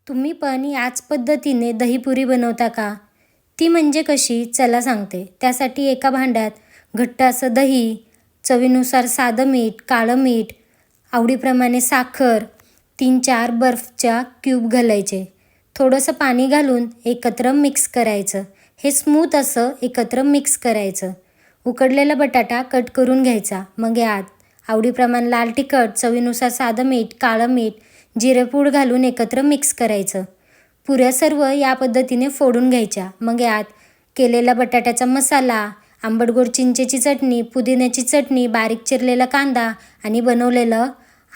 तुम्ही पण याच पद्धतीने दहीपुरी बनवता का? ती म्हणजे कशी चला सांगते. त्यासाठी एका भांड्यात घट्ट असं दही, चवीनुसार साधं मीठ, काळं मीठ, आवडीप्रमाणे साखर, 3-4 बर्फच्या क्यूब घालायचे. थोडंसं पाणी घालून एकत्र मिक्स करायचं. हे स्मूथ असं एकत्र मिक्स करायचं. उकडलेला बटाटा कट करून घ्यायचा. मग यात आवडीप्रमाणे लाल तिखट, चवीनुसार साधं मीठ, काळं मीठ, जिरेपूड घालून एकत्र मिक्स करायचं. पुऱ्या सर्व या पद्धतीने फोडून घ्यायच्या. मग यात केलेला बटाट्याचा मसाला, आंबट-गोड चिंचेची चटणी, पुदिन्याची चटणी, बारीक चिरलेला कांदा आणि बनवलेलं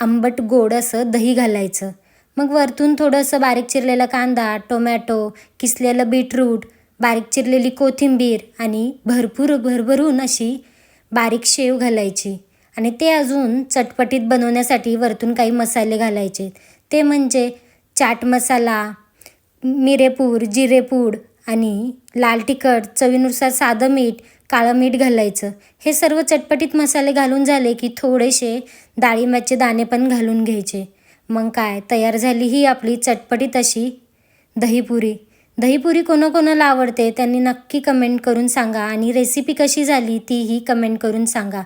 आंबट-गोड असं दही घालायचं. मग वरतून थोडंसं बारीक चिरलेला कांदा, टोमॅटो, किसलेलं बीटरूट, बारीक चिरलेली कोथिंबीर आणि भरभरून अशी बारीक शेव घालायची. आणि ते अजून चटपटीत बनवण्यासाठी वरतून काही मसाले घालायचे. ते म्हणजे चाट मसाला, मिरेपूड, जिरेपूड आणि लाल तिखट, चवीनुसार साधं मीठ, काळं मीठ घालायचं. हे सर्व चटपटीत मसाले घालून झाले की थोडेसे डाळिंबाचे दाणे पण घालून घ्यायचे. मग काय तयार झाली ही आपली चटपटीत अशी दहीपुरी. दहीपुरी कोणाकोणाला आवडते त्यांनी नक्की कमेंट करून सांगा आणि रेसिपी कशी झाली तीही कमेंट करून सांगा.